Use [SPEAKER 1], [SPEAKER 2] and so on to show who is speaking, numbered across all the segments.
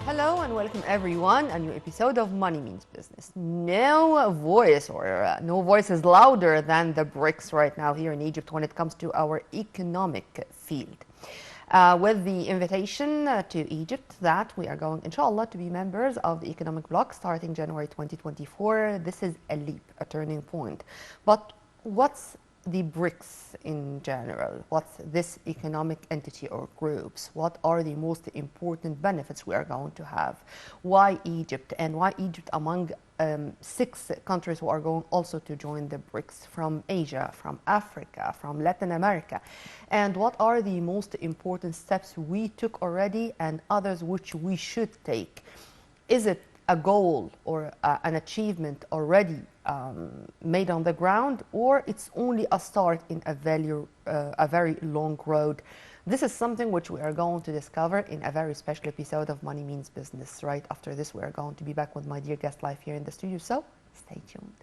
[SPEAKER 1] Hello and welcome everyone. A new episode of Money Means Business. No voice is louder than the BRICS right now here in Egypt when it comes to our economic field. With the invitation to Egypt that we are going, inshallah, to be members of the economic bloc starting January 2024. This is a leap, a turning point. But what's the BRICS in general? What's this economic entity or groups? What are the most important benefits we are going to have? Why Egypt? And why Egypt among 6 countries who are going also to join the BRICS from Asia, from Africa, from Latin America? And what are the most important steps we took already and others which we should take? Is it a goal or an achievement already made on the ground, or it's only a start in a very long road? This is something which we are going to discover in a very special episode of Money Means Business. Right after this, we are going to be back with my dear guest live here in the studio, so stay tuned.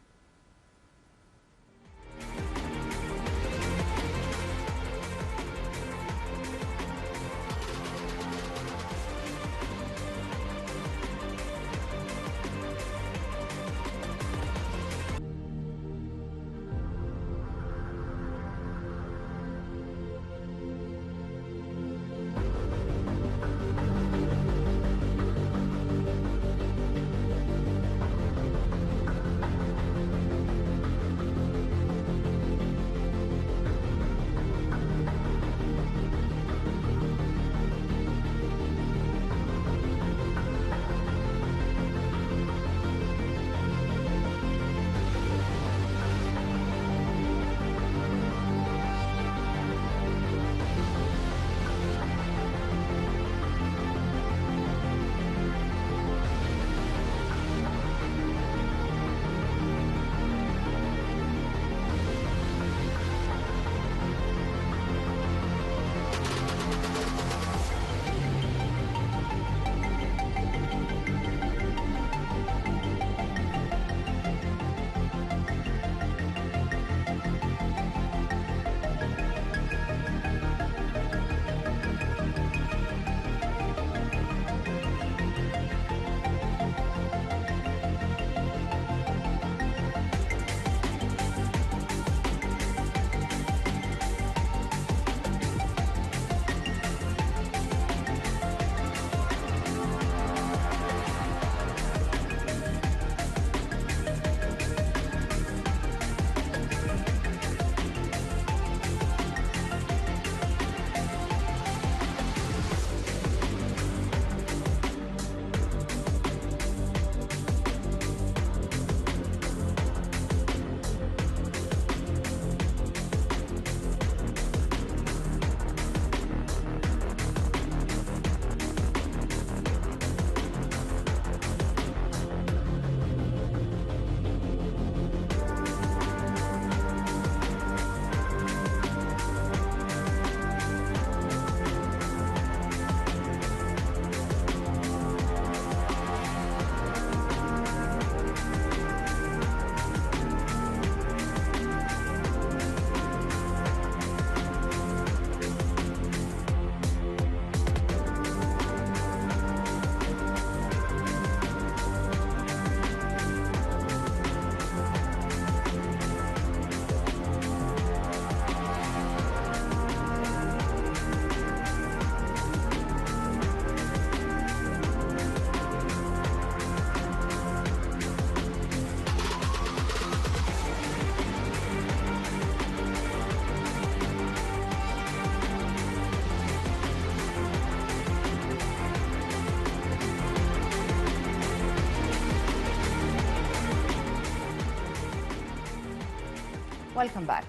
[SPEAKER 1] Welcome back.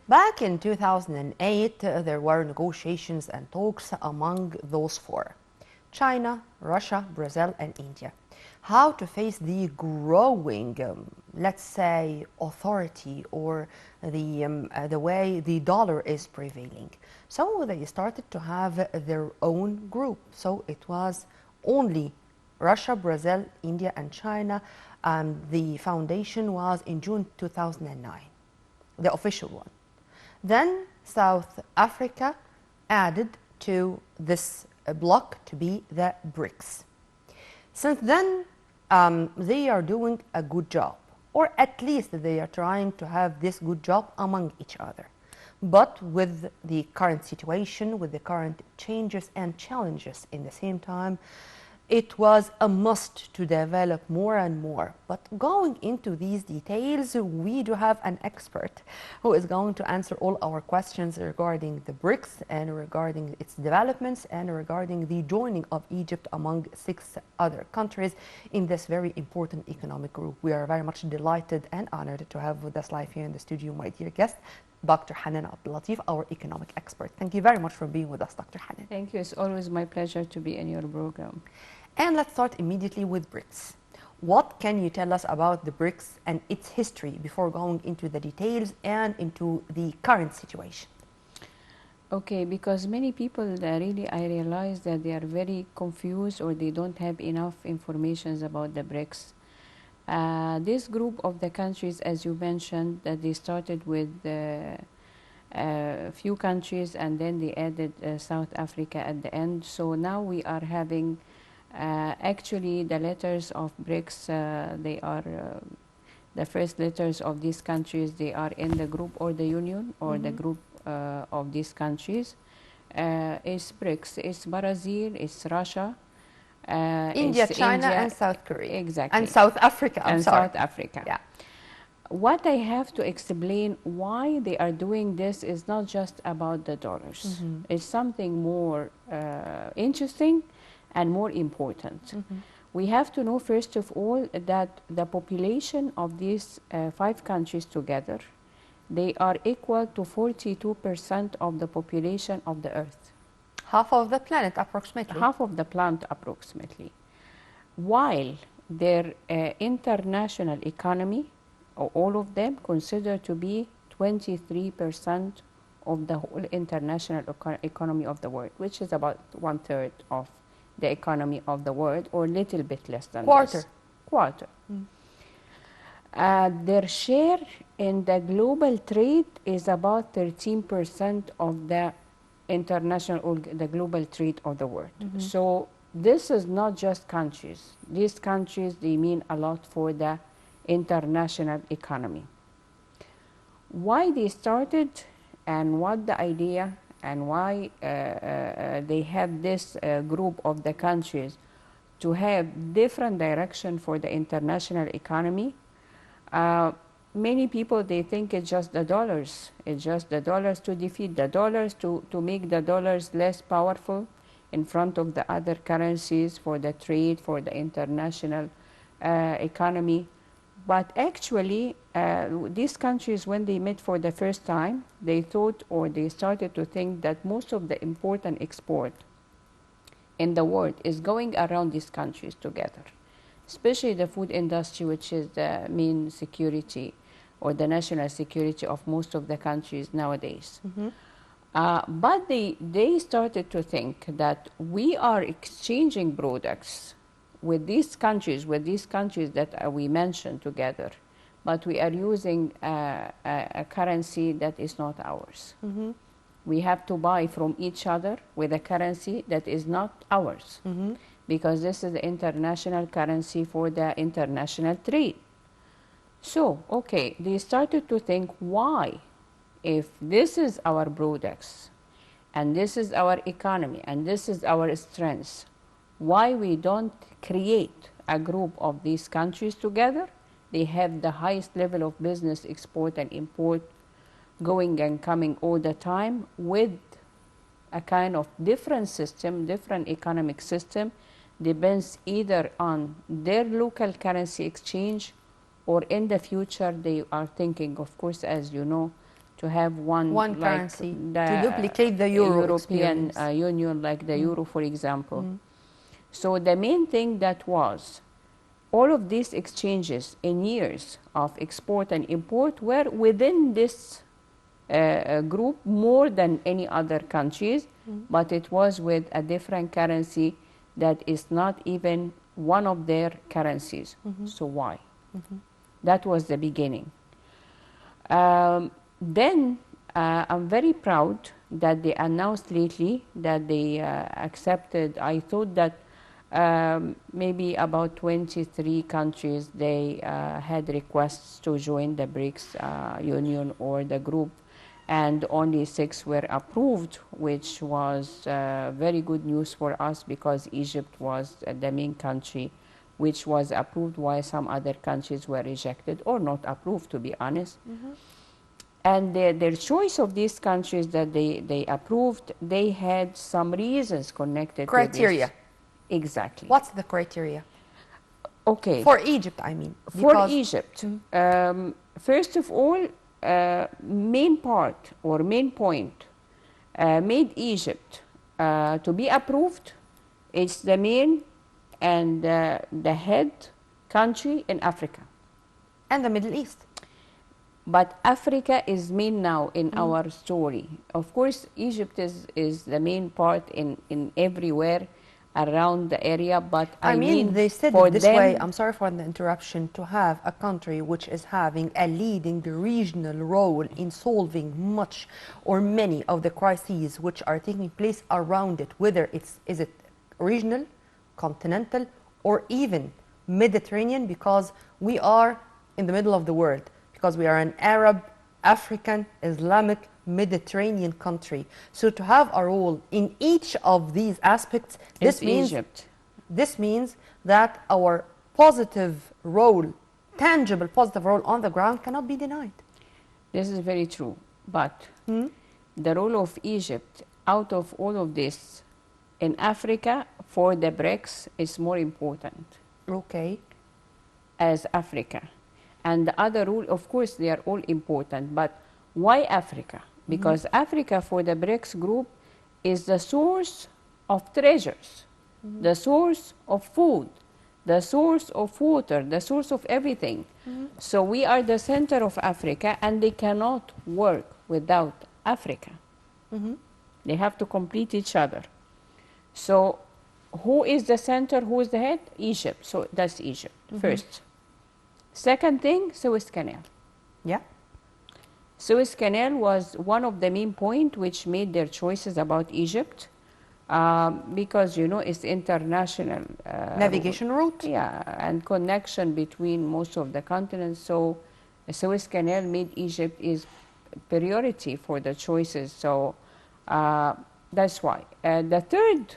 [SPEAKER 1] Back in 2008, there were negotiations and talks among those 4: China, Russia, Brazil, and India. How to face the growing, let's say, authority or the way the dollar is prevailing. So they started to have their own group. So it was only Russia, Brazil, India, and China. The foundation was in June 2009, the official one. Then South Africa added to this bloc to be the BRICS. Since then, they are doing a good job, or at least they are trying to have this good job among each other. But with the current situation, with the current changes and challenges in the same time, it was a must to develop more and more. But going into these details, we do have an expert who is going to answer all our questions regarding the BRICS and regarding its developments and regarding the joining of Egypt among 6 other countries in this very important economic group. We are very much delighted and honored to have with us live here in the studio my dear guest, Dr. Hanan Abdellatif, our economic expert. Thank you very much for being with us, Dr. Hanan.
[SPEAKER 2] Thank you. It's always my pleasure to be in your program.
[SPEAKER 1] And let's start immediately with BRICS. What can you tell us about the BRICS and its history before going into the details and into the current situation?
[SPEAKER 2] Okay, because many people I realize that they are very confused or they don't have enough information about the BRICS. This group of the countries, as you mentioned, that they started with a few countries and then they added South Africa at the end. So now we are having actually the letters of BRICS, they are the first letters of these countries, they are in the group or the union or the group of these countries. It's BRICS, it's Brazil, it's Russia,
[SPEAKER 1] India, China, and South Korea.
[SPEAKER 2] Exactly.
[SPEAKER 1] And South Africa, I'm sorry.
[SPEAKER 2] South Africa.
[SPEAKER 1] Yeah.
[SPEAKER 2] What I have to explain why they are doing this is not just about the dollars. It's something more interesting and more important. We have to know, first of all, that the population of these 5 countries together, they are equal to 42% of the population of the Earth.
[SPEAKER 1] Half of the planet, approximately.
[SPEAKER 2] Half of the planet, approximately. While their international economy, all of them, considered to be 23% of the whole international economy of the world, which is about 1/3 of the economy of the world, or a little bit less than
[SPEAKER 1] Quarter.
[SPEAKER 2] Quarter. Their share in the global trade is about 13% of the international, the global trade of the world. So this is not just countries. These countries, they mean a lot for the international economy. Why they started and what the idea and why they have this group of the countries to have different direction for the international economy. Many people, they think it's just the dollars. It's just the dollars to defeat the dollars, to make the dollars less powerful in front of the other currencies for the trade, for the international economy. But actually, these countries, when they met for the first time, they thought, or they started to think, that most of the important export in the world is going around these countries together, especially the food industry, which is the main security or the national security of most of the countries nowadays. But they started to think that we are exchanging products with these countries that we mentioned together, but we are using a currency that is not ours. We have to buy from each other with a currency that is not ours, because this is the international currency for the international trade. So, okay, they started to think, why, if this is our products, and this is our economy, and this is our strengths, why we don't create a group of these countries together? They have the highest level of business, export and import, going and coming all the time, with a kind of different system, different economic system, depends either on their local currency exchange, or in the future they are thinking, of course, as you know, to have one like
[SPEAKER 1] currency to duplicate the
[SPEAKER 2] European Union, like the euro, for example. So the main thing that was, all of these exchanges in years of export and import were within this group more than any other countries, but it was with a different currency that is not even one of their currencies. So why? That was the beginning. Then I'm very proud that they announced lately that they accepted. I thought that maybe about 23 countries they had requests to join the BRICS union or the group, and only 6 were approved, which was very good news for us because Egypt was the main country which was approved, while some other countries were rejected or not approved, to be honest. And their choice of these countries that they approved, they had some reasons connected
[SPEAKER 1] Criteria.
[SPEAKER 2] to this. Exactly.
[SPEAKER 1] What's the criteria?
[SPEAKER 2] Okay.
[SPEAKER 1] For Egypt, I mean.
[SPEAKER 2] For Egypt, first of all, main part or main point made Egypt to be approved. It's the main and the head country in Africa.
[SPEAKER 1] And the Middle East.
[SPEAKER 2] But Africa is main now in our story. Of course, Egypt is the main part in everywhere around the area, but I mean
[SPEAKER 1] they said
[SPEAKER 2] for
[SPEAKER 1] it this
[SPEAKER 2] them,
[SPEAKER 1] way, I'm sorry for the interruption, to have a country which is having a leading regional role in solving much or many of the crises which are taking place around it, whether is it regional, continental, or even Mediterranean, because we are in the middle of the world, because we are an Arab, African, Islamic, Mediterranean country. So to have a role in each of these aspects, this means that our positive role, tangible positive role on the ground cannot be denied.
[SPEAKER 2] This is very true. But the role of Egypt out of all of this in Africa for the BRICS is more important.
[SPEAKER 1] Okay.
[SPEAKER 2] As Africa. And the other role, of course, they are all important. But why Africa? Because Africa for the BRICS group is the source of treasures, the source of food, the source of water, the source of everything. So we are the center of Africa, and they cannot work without Africa. They have to complete each other. So who is the center, who is the head? Egypt. So that's Egypt first. Second thing, Suez Canal.
[SPEAKER 1] Yeah.
[SPEAKER 2] Suez Canal was one of the main points which made their choices about Egypt because, you know, it's international.
[SPEAKER 1] Navigation route.
[SPEAKER 2] Yeah, and connection between most of the continents. So Suez Canal made Egypt is priority for the choices. So that's why. The third,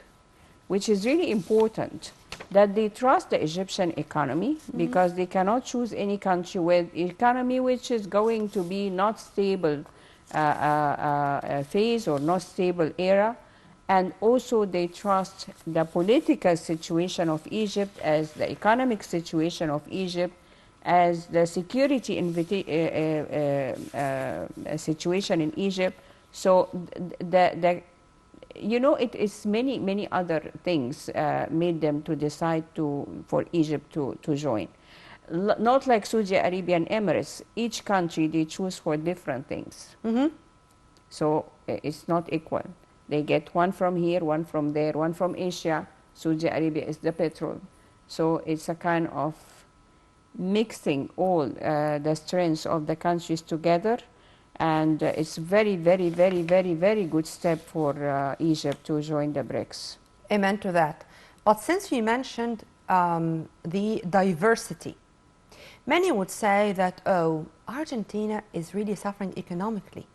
[SPEAKER 2] which is really important, that they trust the Egyptian economy because they cannot choose any country with economy which is going to be not stable phase or not stable era. And also they trust the political situation of Egypt as the economic situation of Egypt as the security situation in Egypt. So you know, it is many other things made them to decide for Egypt to join. Not like Saudi Arabia and Emirates. Each country they choose for different things. So it's not equal. They get one from here, one from there, one from Asia. Saudi Arabia is the petrol. So it's a kind of mixing all the strengths of the countries together. And it's very good step for Egypt to join the BRICS.
[SPEAKER 1] Amen to that. But since you mentioned the diversity, many would say that, oh, Argentina is really suffering economically.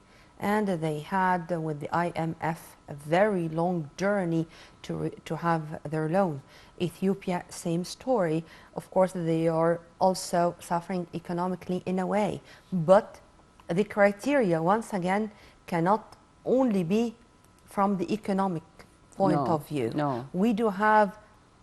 [SPEAKER 1] And they had, with the IMF, a very long journey to have their loan. Ethiopia, same story. Of course, they are also suffering economically in a way. But the criteria, once again, cannot only be from the economic point of view.
[SPEAKER 2] No.
[SPEAKER 1] We do have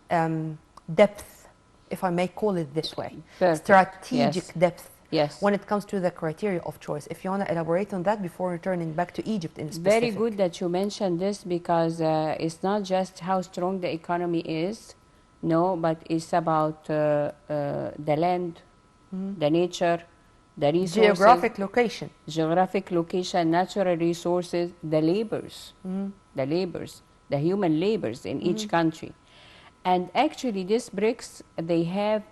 [SPEAKER 1] depth, if I may call it this way.
[SPEAKER 2] Perfect.
[SPEAKER 1] Strategic depth.
[SPEAKER 2] Yes.
[SPEAKER 1] When it comes to the criteria of choice. If you want to elaborate on that before returning back to Egypt in specific.
[SPEAKER 2] Very good that you mentioned this because it's not just how strong the economy is, no, but it's about the land, the nature, the resources. Geographic location, natural resources, the labors, the human labors in each country. And actually this BRICS, they have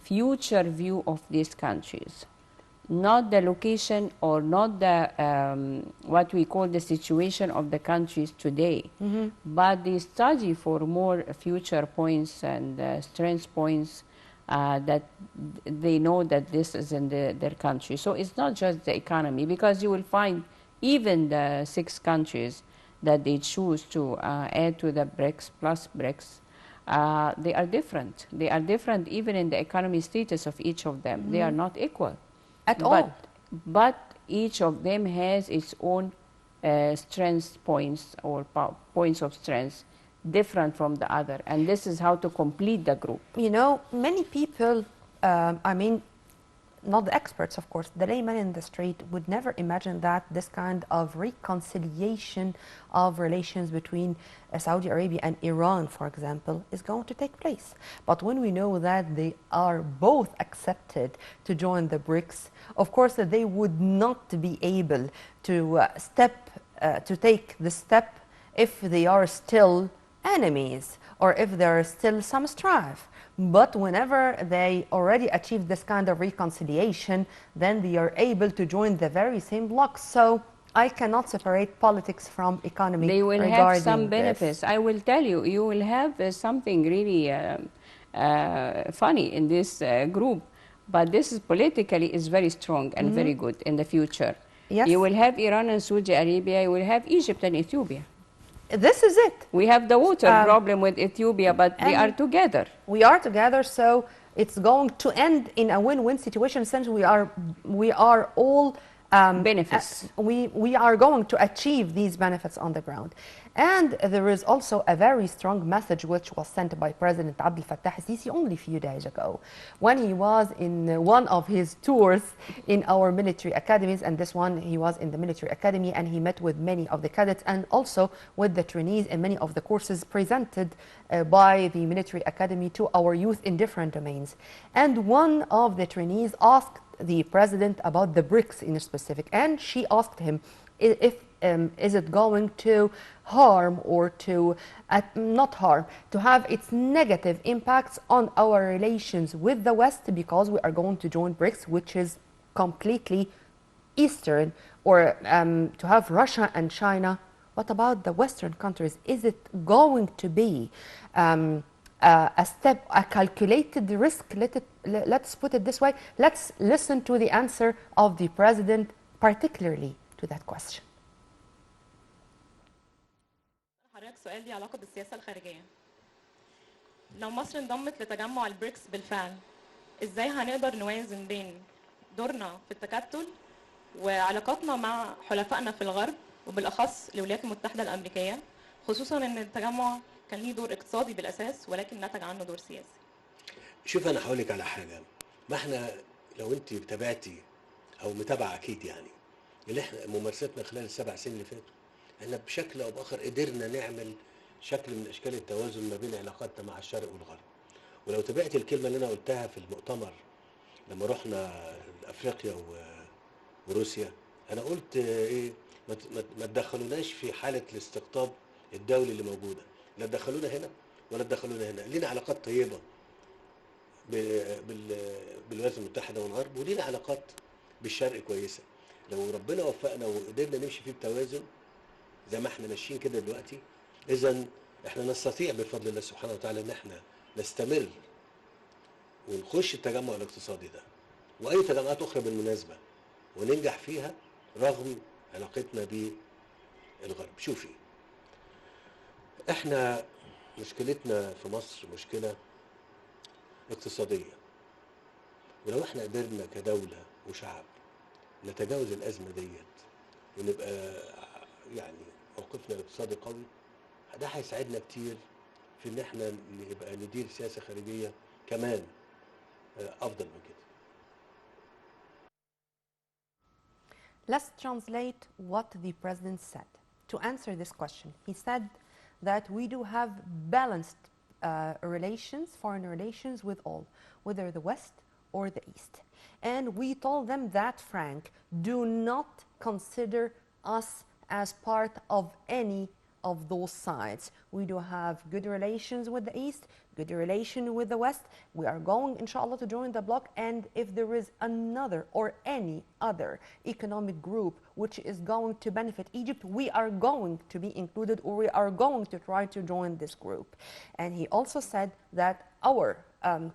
[SPEAKER 2] future view of these countries. not the location or not the what we call the situation of the countries today, but they study for more future points and strength points that they know that this is in their country. So it's not just the economy, because you will find even the 6 countries that they choose to add to the BRICS plus BRICS, they are different. They are different even in the economy status of each of them. They are not equal.
[SPEAKER 1] At all.
[SPEAKER 2] But each of them has its own strength points or points of strength different from the other. And this is how to complete the group.
[SPEAKER 1] You know, many people, I mean, not the experts, of course, the layman in the street would never imagine that this kind of reconciliation of relations between Saudi Arabia and Iran, for example, is going to take place. But when we know that they are both accepted to join the BRICS, of course, they would not be able to take the step if they are still enemies or if there is still some strife. But whenever they already achieve this kind of reconciliation, then they are able to join the very same bloc. So I cannot separate politics from economy.
[SPEAKER 2] They will have some benefits. I will tell you, you will have something really funny in this group. But this is politically is very strong and very good in the future.
[SPEAKER 1] Yes.
[SPEAKER 2] You will have Iran and Saudi Arabia. You will have Egypt and Ethiopia.
[SPEAKER 1] This is it.
[SPEAKER 2] We have the water problem with Ethiopia, but we are together.
[SPEAKER 1] We are together, so it's going to end in a win-win situation since we are all
[SPEAKER 2] benefits.
[SPEAKER 1] We are going to achieve these benefits on the ground. And there is also a very strong message which was sent by President Abdellatif al-Sisi only a few days ago when he was in one of his tours in our military academies. And this one, he was in the military academy and he met with many of the cadets and also with the trainees in many of the courses presented by the military academy to our youth in different domains. And one of the trainees asked the president about the BRICS in specific, and she asked him if is it going to harm or to not harm, to have its negative impacts on our relations with the West, because we are going to join BRICS, which is completely Eastern, or to have Russia and China. What about the Western countries? Is it going to be a step, a calculated risk? Let's put it this way. Let's listen to the answer of the president, particularly to that question.
[SPEAKER 3] حضرتك سؤال ليه علاقة بالسياسة الخارجية. لو مصر انضمت لتجمع البريكس بالفعل، ازاي هنقدر نوازن بين دورنا في التكتل وعلاقاتنا مع حلفائنا في الغرب وبالأخص الولايات المتحدة الأمريكية، خصوصا ان التجمع كان ليه دور اقتصادي بالأساس ولكن نتج عنه دور سياسي.
[SPEAKER 4] شوف انا هقول لك على حاجة، ما احنا لو انت تابعتي او متابعة اكيد يعني اللي احنا ممارستنا خلال ال7 سنين اللي فاتوا، احنا بشكل او باخر قدرنا نعمل شكل من اشكال التوازن ما بين علاقاتنا مع الشرق والغرب. ولو تابعت الكلمه اللي انا قلتها في المؤتمر لما رحنا افريقيا وروسيا، انا قلت ايه، ما تدخلوناش في حاله الاستقطاب الدولي اللي موجوده، لا تدخلونا هنا ولا تدخلونا هنا. لينا علاقات طيبه بالولايات المتحده والغرب، ولينا علاقات بالشرق كويسه. لو ربنا وفقنا وقدرنا نمشي فيه بتوازن زي ما احنا ماشيين كده دلوقتي، اذا احنا نستطيع بفضل الله سبحانه وتعالى ان احنا نستمر ونخش التجمع الاقتصادي ده واي تجمعات اخرى بالمناسبه وننجح فيها رغم علاقتنا بالغرب. شوفي، احنا مشكلتنا في مصر مشكله اقتصاديه، ولو احنا قدرنا كدوله وشعب نتجاوز الازمه ديت ونبقى يعني موقفنا الاقتصادي قوي، ده هيساعدنا كتير في ان احنا نبقى ندير سياسه خارجيه كمان افضل من كده.
[SPEAKER 1] Let's translate what the president said. To answer this question, he said that we do have balanced relations, foreign relations with all, whether the West or the East. And we told them that, Frank, do not consider us as part of any of those sides. We do have good relations with the East, good relation with the West. We are going, inshallah, to join the bloc. And if there is another or any other economic group which is going to benefit Egypt, we are going to be included, or we are going to try to join this group. And he also said that our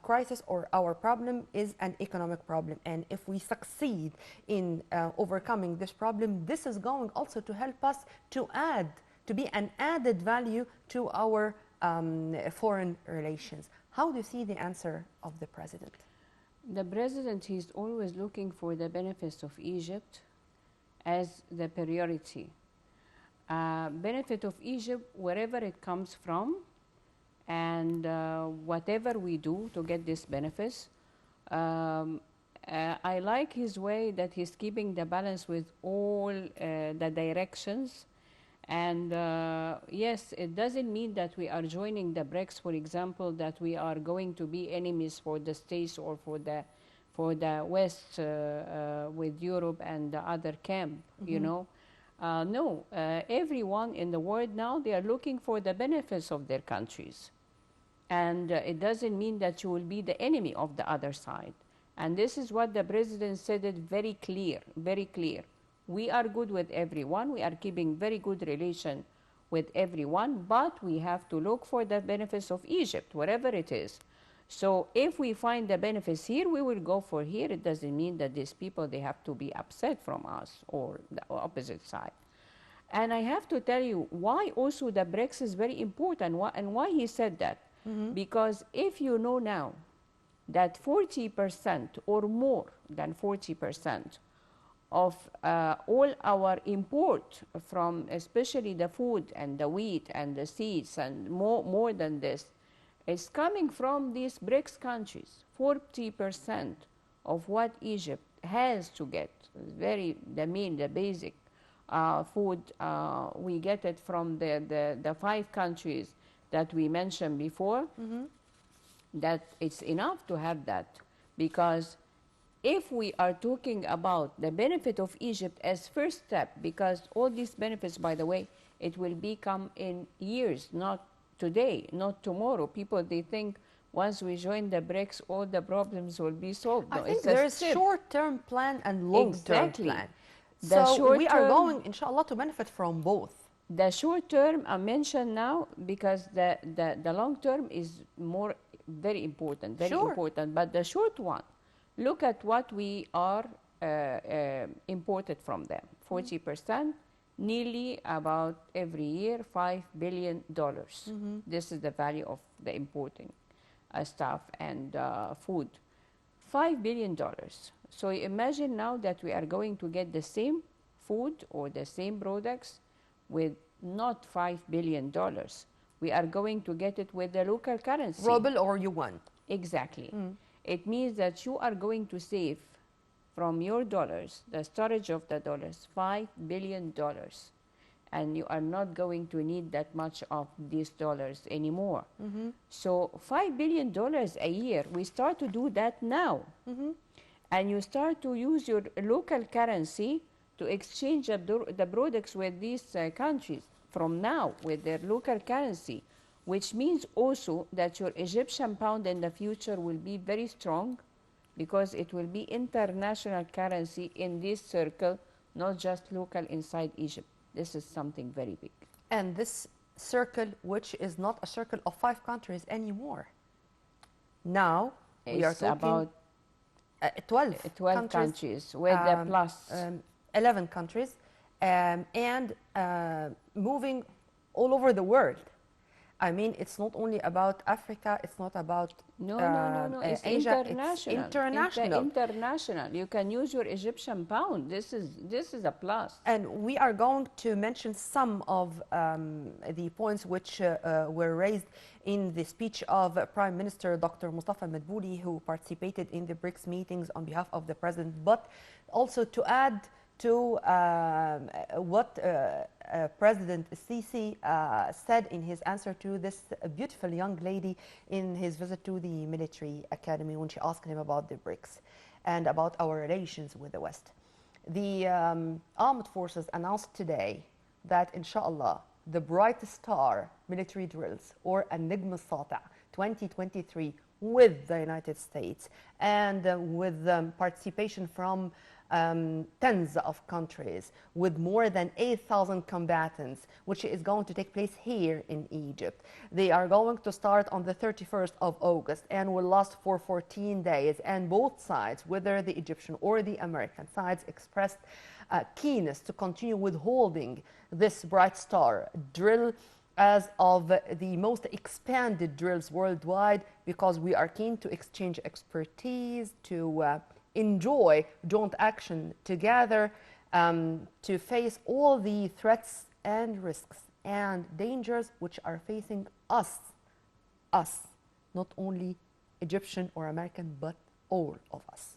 [SPEAKER 1] crisis or our problem is an economic problem, and if we succeed in overcoming this problem, this is going also to help us to be an added value to our foreign relations. How do you see the answer of the president?
[SPEAKER 2] The president, he's always looking for the benefits of Egypt as the priority. Benefit of Egypt, wherever it comes from, and whatever we do to get these benefits. I like his way that he's keeping the balance with all the directions. And yes, it doesn't mean that we are joining the BRICS, for example, that we are going to be enemies for the States or for the West with Europe and the other camp, you know. No, everyone in the world now, they are looking for the benefits of their countries. And it doesn't mean that you will be the enemy of the other side. And this is what the president said it very clear, very clear. We are good with everyone. We are keeping very good relation with everyone, but we have to look for the benefits of Egypt, wherever it is. So if we find the benefits here, we will go for here. It doesn't mean that these people, they have to be upset from us or the opposite side. And I have to tell you why also the BRICS is very important and why he said that. Because if you know now that 40% or more than 40% of all our import from especially the food and the wheat and the seeds and more than this is coming from these BRICS countries, 40% of what Egypt has to get, the basic food, we get it from the 5 countries that we mentioned before, that it's enough to have that. Because if we are talking about the benefit of Egypt as first step, because all these benefits, by the way, it will become in years, not today, not tomorrow. People, they think once we join the BRICS, all the problems will be solved. No,
[SPEAKER 1] I think there is short-term plan and long-term plan.
[SPEAKER 2] The
[SPEAKER 1] So we are going, inshallah, to benefit from both.
[SPEAKER 2] The short term I mentioned now because the long term is very important, important. But the short one, look at what we are imported from them. 40%, nearly about every year, $5 billion. This is the value of the importing stuff and food. $5 billion. So imagine now that we are going to get the same food or the same products with not $5 billion. We are going to get it with the local currency.
[SPEAKER 1] Ruble or yuan.
[SPEAKER 2] Exactly. It means that you are going to save from your dollars, the storage of the dollars, $5 billion. And you are not going to need that much of these dollars anymore. So $5 billion a year, we start to do that now. And you start to use your local currency to exchange the products with these countries from now with their local currency, which means also that your Egyptian pound in the future will be very strong because it will be international currency in this circle, not just local inside Egypt. This is something very big.
[SPEAKER 1] And this circle, which is not a circle of 5 countries anymore. Now we are talking
[SPEAKER 2] about
[SPEAKER 1] 12
[SPEAKER 2] countries with the plus
[SPEAKER 1] 11 countries and moving all over the world. I mean, it's not only about Africa, it's not about
[SPEAKER 2] no. It's
[SPEAKER 1] Asia.
[SPEAKER 2] international.
[SPEAKER 1] It's international.
[SPEAKER 2] International. You can use your Egyptian pound. This is a plus.
[SPEAKER 1] And we are going to mention some of the points which were raised in the speech of Prime Minister Dr. Mustafa Madbouli, who participated in the BRICS meetings on behalf of the President, but also to add to what President Sisi said in his answer to this beautiful young lady in his visit to the military academy when she asked him about the BRICS and about our relations with the West. The armed forces announced today that, inshallah, the Bright Star military drills, or النجم الساطع 2023, with the United States and with participation from tens of countries, with more than 8,000 combatants, which is going to take place here in Egypt. They are going to start on the 31st of August and will last for 14 days. And both sides, whether the Egyptian or the American sides, expressed keenness to continue withholding this Bright Star drill as of the most expanded drills worldwide, because we are keen to exchange expertise, to enjoy joint action together, to face all the threats and risks and dangers which are facing us, not only Egyptian or American, but all of us.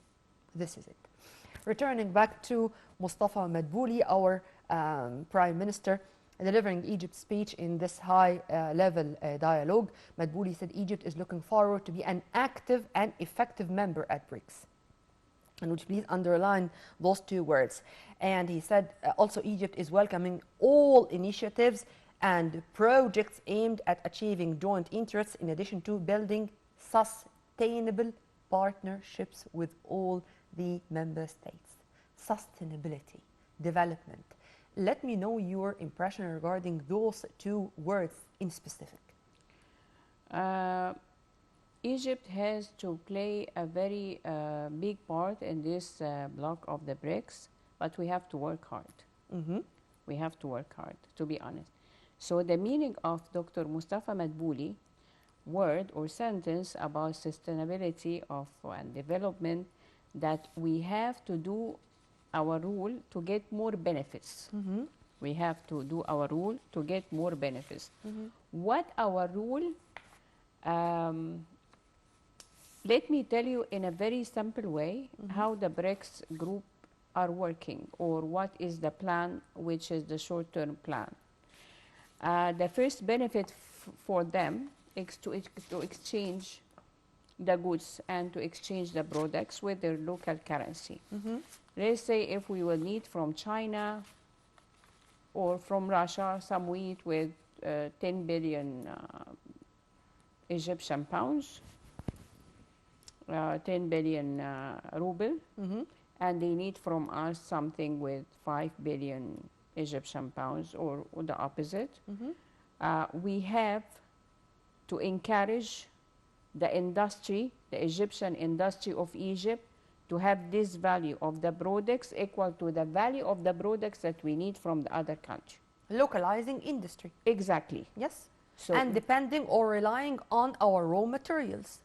[SPEAKER 1] This is it. Returning back to Mustafa Madbouli, our Prime Minister, delivering Egypt's speech in this high-level dialogue, Madbouli said Egypt is looking forward to be an active and effective member at BRICS. And would you please underline those two words? And he said also Egypt is welcoming all initiatives and projects aimed at achieving joint interests, in addition to building sustainable partnerships with all the member states. Sustainability, development. Let me know your impression regarding those two words in specific.
[SPEAKER 2] Egypt has to play a very big part in this block of the BRICS, but we have to work hard.
[SPEAKER 1] Mm-hmm.
[SPEAKER 2] We have to work hard, to be honest. So the meaning of Dr. Mustafa Madbouli word or sentence about sustainability of and development, that we have to do our rule to get more benefits.
[SPEAKER 1] Mm-hmm.
[SPEAKER 2] We have to do our rule to get more benefits.
[SPEAKER 1] Mm-hmm.
[SPEAKER 2] What our rule, let me tell you in a very simple way how the BRICS group are working, or what is the plan, which is the short-term plan. The first benefit for them is to exchange the goods and to exchange the products with their local currency.
[SPEAKER 1] Mm-hmm.
[SPEAKER 2] Let's say if we will need from China or from Russia some wheat with 10 billion Egyptian pounds, 10 billion ruble,
[SPEAKER 1] Mm-hmm.
[SPEAKER 2] and they need from us something with 5 billion Egyptian pounds, or the opposite.
[SPEAKER 1] Mm-hmm.
[SPEAKER 2] We have to encourage the industry, the Egyptian industry of Egypt, to have this value of the products equal to the value of the products that we need from the other country.
[SPEAKER 1] Localizing industry.
[SPEAKER 2] Exactly.
[SPEAKER 1] Yes.
[SPEAKER 2] So
[SPEAKER 1] And depending or relying on our raw materials.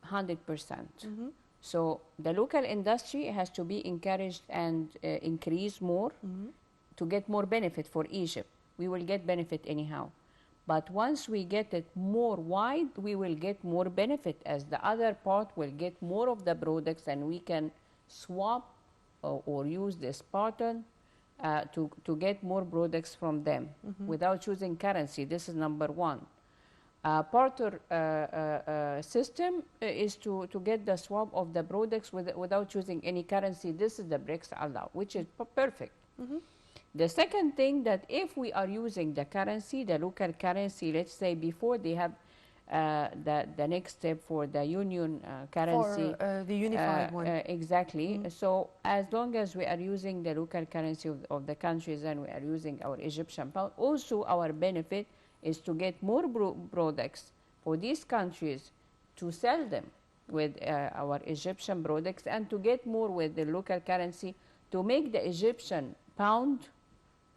[SPEAKER 2] 100%.
[SPEAKER 1] Mm-hmm.
[SPEAKER 2] So the local industry has to be encouraged and increase more to get more benefit for Egypt. We will get benefit anyhow. But once we get it more wide, we will get more benefit, as the other part will get more of the products, and we can swap or use this pattern to get more products from them without choosing currency. This is number one. Barter system is to get the swap of the products without choosing any currency. This is the BRICS allow, which is perfect.
[SPEAKER 1] Mm-hmm.
[SPEAKER 2] The second thing, that if we are using the currency, the local currency, let's say before they have the next step for the union currency.
[SPEAKER 1] For the unified one.
[SPEAKER 2] Exactly. So as long as we are using the local currency of the countries and we are using our Egyptian pound, also our benefit is to get more products for these countries, to sell them with our Egyptian products, and to get more with the local currency, to make the Egyptian pound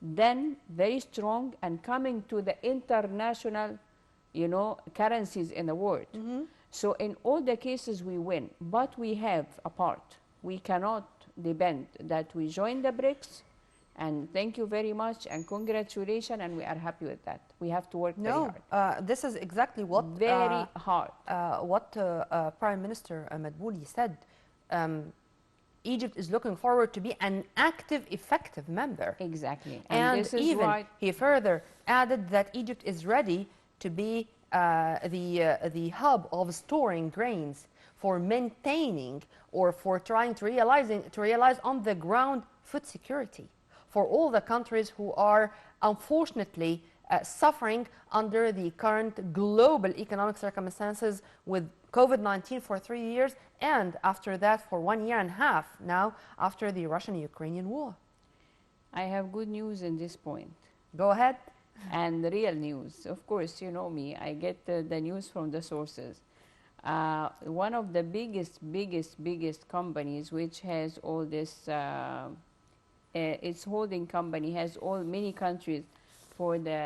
[SPEAKER 2] then very strong and coming to the international, currencies in the world. So in all the cases we win, but we have a part. We cannot depend that we join the BRICS, and thank you very much and congratulations, and we are happy with that. We have to work very hard.
[SPEAKER 1] This is exactly what
[SPEAKER 2] Very hard.
[SPEAKER 1] What Prime Minister Madbouli said. Egypt is looking forward to be an active, effective member.
[SPEAKER 2] Exactly.
[SPEAKER 1] And
[SPEAKER 2] this is
[SPEAKER 1] even
[SPEAKER 2] why
[SPEAKER 1] he further added that Egypt is ready to be the hub of storing grains, for maintaining or for trying to realize on the ground food security, for all the countries who are unfortunately suffering under the current global economic circumstances with COVID-19 for 3 years, and after that for 1.5 years now after the Russian-Ukrainian war.
[SPEAKER 2] I have good news in this point.
[SPEAKER 1] Go ahead.
[SPEAKER 2] And real news. Of course, you know me, I get the news from the sources. One of the biggest companies which has all this, its holding company has many countries for the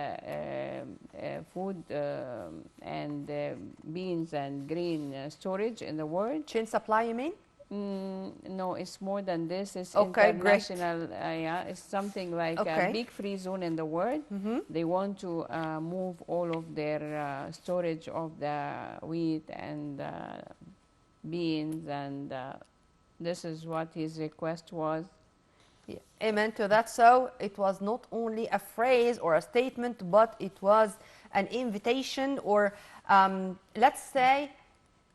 [SPEAKER 2] food and beans and grain storage in the world.
[SPEAKER 1] Chain supply, you mean?
[SPEAKER 2] No, it's more than this. It's
[SPEAKER 1] okay,
[SPEAKER 2] international. Yeah, it's something like a big free zone in the world. They want to move all of their storage of the wheat and beans, and this is what his request was.
[SPEAKER 1] Yeah. Amen to that. So it was not only a phrase or a statement, but it was an invitation, or let's say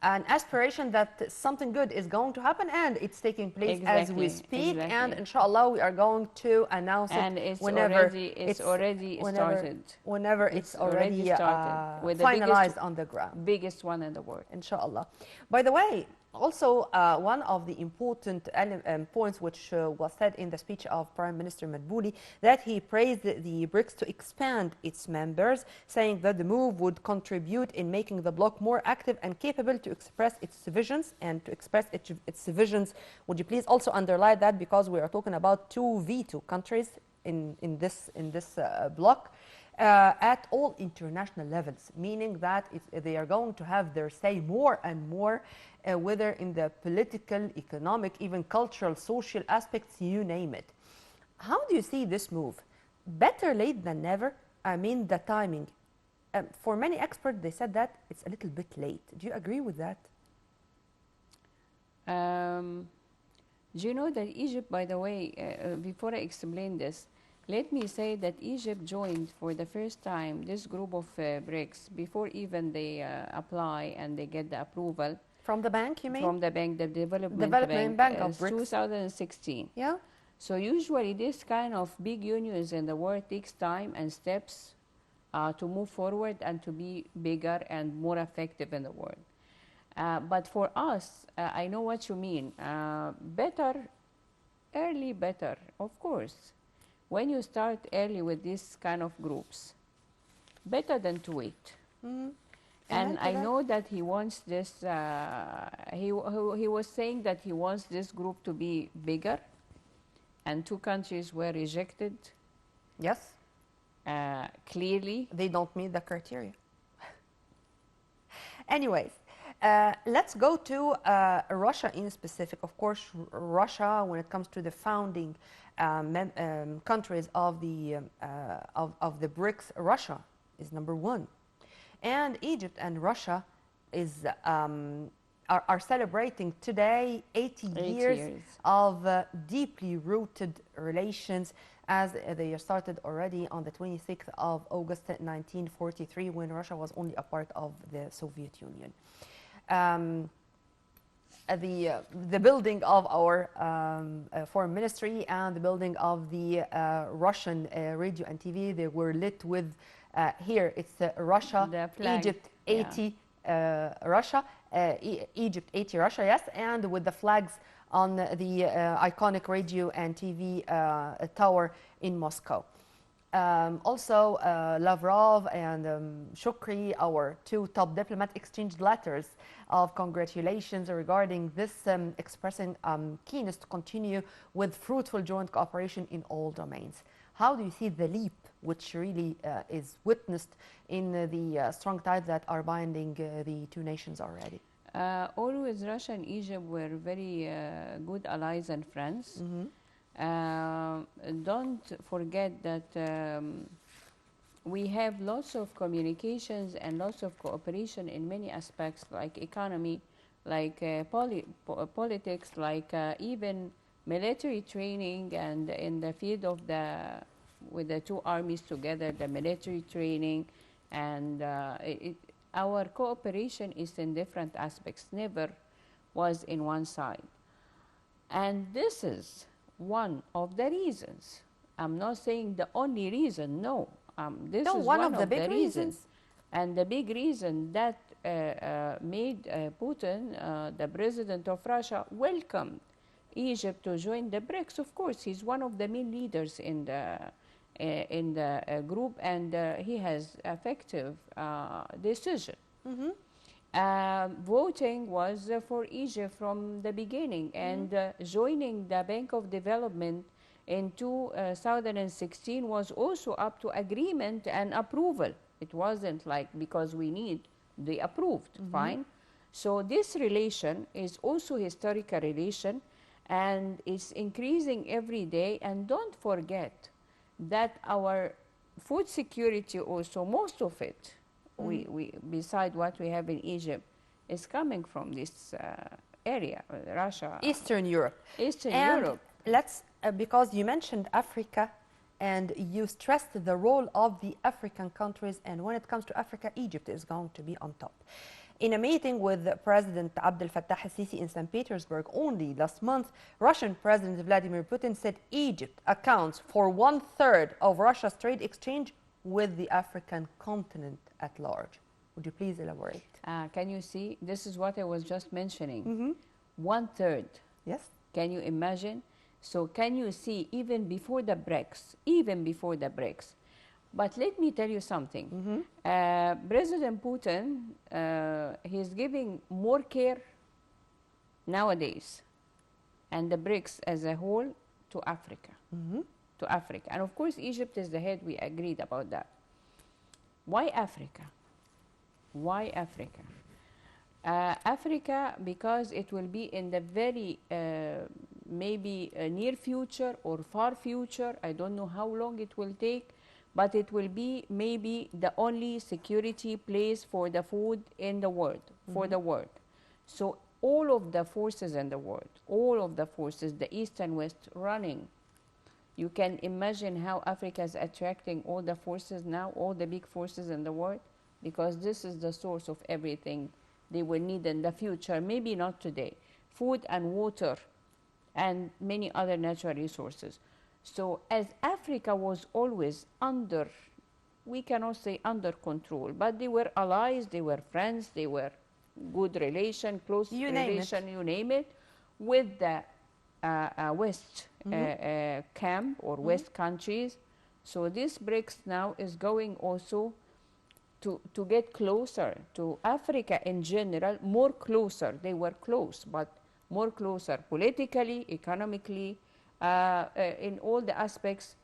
[SPEAKER 1] an aspiration that something good is going to happen, and it's taking place as we speak. And inshallah, we are going to announce
[SPEAKER 2] and
[SPEAKER 1] it
[SPEAKER 2] it's
[SPEAKER 1] whenever
[SPEAKER 2] it's already started.
[SPEAKER 1] Whenever it's already
[SPEAKER 2] started with
[SPEAKER 1] finalized on the ground.
[SPEAKER 2] Biggest one in the world.
[SPEAKER 1] Inshallah. By the way, also, one of the important points which was said in the speech of Prime Minister Madbouli, that he praised the BRICS to expand its members, saying that the move would contribute in making the bloc more active and capable to express its visions. And to express its visions, would you please also underline that, because we are talking about two veto countries in this bloc. At all international levels, meaning that they are going to have their say more and more, whether in the political, economic, even cultural, social aspects, you name it. How do you see this move? Better late than never? I mean, the timing. For many experts, they said that it's a little bit late. Do you agree with that?
[SPEAKER 2] Do you know that Egypt, by the way, before I explain this, let me say that Egypt joined for the first time this group of BRICS before even they apply and they get the approval.
[SPEAKER 1] From the bank, you mean?
[SPEAKER 2] From the bank, the Development
[SPEAKER 1] Bank of BRICS.
[SPEAKER 2] 2016.
[SPEAKER 1] Yeah.
[SPEAKER 2] So usually this kind of big unions in the world takes time and steps to move forward and to be bigger and more effective in the world. But for us, I know what you mean. Better, early better, of course. When you start early with this kind of groups, better than to wait. And I know that he wants this, he was saying that he wants this group to be bigger, and two countries were rejected.
[SPEAKER 1] Yes.
[SPEAKER 2] Clearly.
[SPEAKER 1] They don't meet the criteria. Anyways, let's go to Russia in specific. Of course, Russia, when it comes to the founding countries of the BRICS, Russia is number one, and Egypt and Russia is are celebrating today 80 years of deeply rooted relations, as they started already on the 26th of August 1943, when Russia was only a part of the Soviet Union. The building of our foreign ministry and the building of the Russian radio and TV, they were lit with, here it's Russia, Egypt 80, Russia, Egypt 80 Russia, yes, and with the flags on the iconic radio and TV tower in Moscow. Also, Lavrov and Shukri, our two top diplomats, exchanged letters of congratulations regarding this, expressing keenness to continue with fruitful joint cooperation in all domains. How do you see the leap which really is witnessed in the strong ties that are binding the two nations already?
[SPEAKER 2] Always Russia and Egypt were very good allies and friends. Don't forget that we have lots of communications and lots of cooperation in many aspects, like economy, like politics, like even military training, and in the field of with the two armies together, the military training, and our cooperation is in different aspects, never was in one side. And this is one of the reasons I'm not saying the only reason, no. This
[SPEAKER 1] No,
[SPEAKER 2] is
[SPEAKER 1] one of the big
[SPEAKER 2] reasons.
[SPEAKER 1] reasons.
[SPEAKER 2] And the big reason that made Putin, the president of Russia, welcome Egypt to join the BRICS. Of course, he's one of the main leaders in the group, and he has effective decision. Voting was for Egypt from the beginning, and joining the Bank of Development in 2016 was also up to agreement and approval. It wasn't like because we need, they approved, fine. So this relation is also historical relation, and it's increasing every day. And don't forget that our food security also, most of it, we beside what we have in Egypt, is coming from this area, Russia.
[SPEAKER 1] Eastern Europe.
[SPEAKER 2] Eastern
[SPEAKER 1] And
[SPEAKER 2] Europe.
[SPEAKER 1] let's, because you mentioned Africa and you stressed the role of the African countries, and when it comes to Africa, Egypt is going to be on top. In a meeting with President Abdellatif al-Sisi in St. Petersburg only last month, Russian President Vladimir Putin said Egypt accounts for 1/3 of Russia's trade exchange with the African continent at large. Would you please elaborate?
[SPEAKER 2] Can you see? This is what I was just mentioning. 1/3.
[SPEAKER 1] Yes.
[SPEAKER 2] Can you imagine? So can you see even before the BRICS, but let me tell you something. President Putin, he's giving more care nowadays, and the BRICS as a whole, to Africa. To Africa. And of course, Egypt is the head, we agreed about that. Why Africa? Why Africa? Africa, because it will be in the very maybe near future or far future, I don't know how long it will take, but it will be maybe the only security place for the food in the world, for the world. So all of the forces in the world, all of the forces, the East and West running, you can imagine how Africa is attracting all the forces now, all the big forces in the world, because this is the source of everything they will need in the future, maybe not today. Food and water and many other natural resources. So as Africa was always under, we cannot say under control, but they were allies, they were friends, they were good relation, close relation, you name it, with the West camp or West countries. So this BRICS now is going also to get closer to Africa in general, more closer. They were close, but more closer politically, economically, in all the aspects,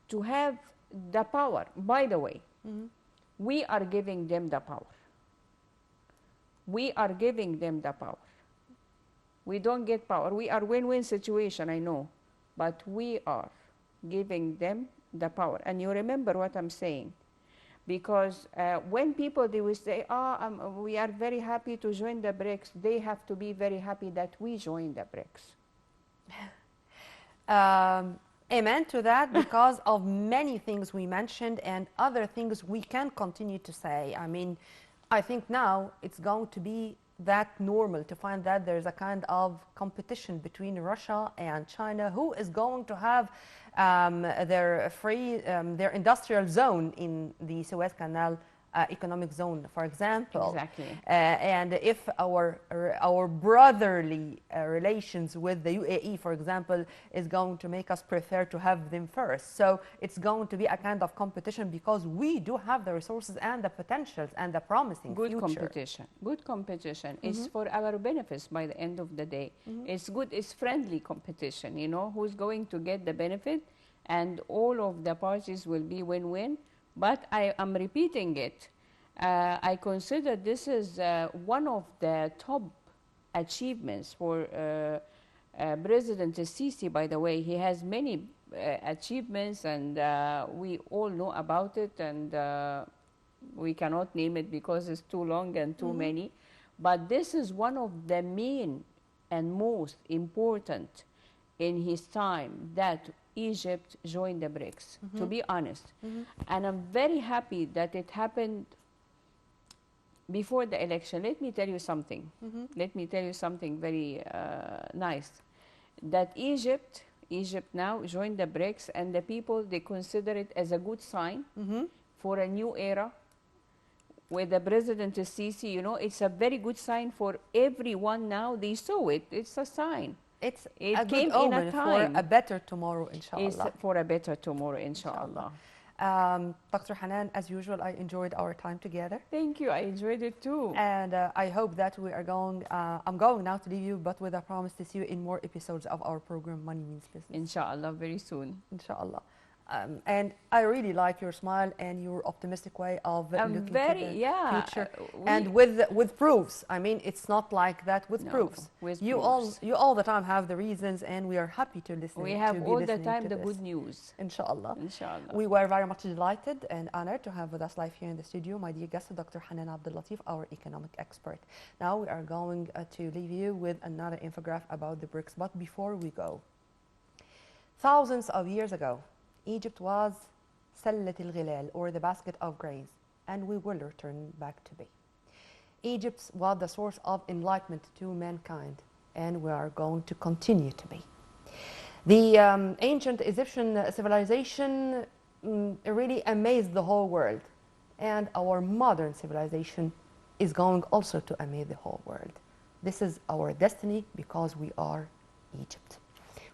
[SPEAKER 2] to have the power. By the way, we are giving them the power. We are giving them the power. We don't get power. We are win-win situation, I know, but we are giving them the power. And you remember what I'm saying. Because when people, they will say, we are very happy to join the BRICS, they have to be very happy that we join the BRICS.
[SPEAKER 1] Amen to that, because of many things we mentioned and other things we can continue to say. I mean, I think now it's going to be that normal to find that there's a kind of competition between Russia and China, who is going to have their industrial zone in the Suez Canal economic zone, for example.
[SPEAKER 2] Exactly.
[SPEAKER 1] And if our brotherly relations with the UAE, for example, is going to make us prefer to have them first. So it's going to be a kind of competition, because we do have the resources and the potentials and the promising
[SPEAKER 2] good
[SPEAKER 1] future.
[SPEAKER 2] Competition. Good competition is for our benefits by the end of the day. It's good, it's friendly competition, you know, who's going to get the benefit, and all of the parties will be win-win. But I am repeating it. I consider this is one of the top achievements for President Sisi, by the way. He has many achievements, and we all know about it, and we cannot name it because it's too long and too many. But this is one of the main and most important in his time, that Egypt joined the BRICS, to be honest. And I'm very happy that it happened before the election. Let me tell you something. Let me tell you something very nice. That Egypt Egypt now joined the BRICS, and the people, they consider it as a good sign for a new era with the President Sisi. You know, it's a very good sign for everyone now. They saw it. It's a sign.
[SPEAKER 1] It's
[SPEAKER 2] It
[SPEAKER 1] a
[SPEAKER 2] came
[SPEAKER 1] good
[SPEAKER 2] in a
[SPEAKER 1] omen for
[SPEAKER 2] time.
[SPEAKER 1] a better tomorrow,
[SPEAKER 2] It's
[SPEAKER 1] inshallah.
[SPEAKER 2] for a better tomorrow, inshallah.
[SPEAKER 1] Dr. Hanan, as usual, I enjoyed our time together.
[SPEAKER 2] Thank you. I enjoyed it too.
[SPEAKER 1] And I hope that we are going, I'm going now to leave you, but with a promise to see you in more episodes of our program, Money Means Business.
[SPEAKER 2] Inshallah, very soon.
[SPEAKER 1] Inshallah. And I really like your smile and your optimistic way of looking to the future. And with proofs. I mean, it's not like that with proofs.
[SPEAKER 2] With
[SPEAKER 1] you
[SPEAKER 2] proofs.
[SPEAKER 1] all the time have the reasons, and we are happy to listen.
[SPEAKER 2] We have
[SPEAKER 1] to be
[SPEAKER 2] all the
[SPEAKER 1] listening
[SPEAKER 2] time
[SPEAKER 1] to
[SPEAKER 2] the
[SPEAKER 1] this.
[SPEAKER 2] good news.
[SPEAKER 1] Inshallah.
[SPEAKER 2] Inshallah.
[SPEAKER 1] We were very much delighted and honored to have with us live here in the studio my dear guest, Dr. Hanan Abdellatif, our economic expert. Now we are going to leave you with another infographic about the BRICS. But before we go, thousands of years ago, Egypt was Sallat al-Ghilal, or the basket of grains, and we will return back to be. Egypt was the source of enlightenment to mankind, and we are going to continue to be. The ancient Egyptian civilization really amazed the whole world, and our modern civilization is going also to amaze the whole world. This is our destiny because we are Egypt.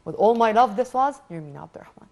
[SPEAKER 1] With all my love, this was Nermeen Abdurrahman.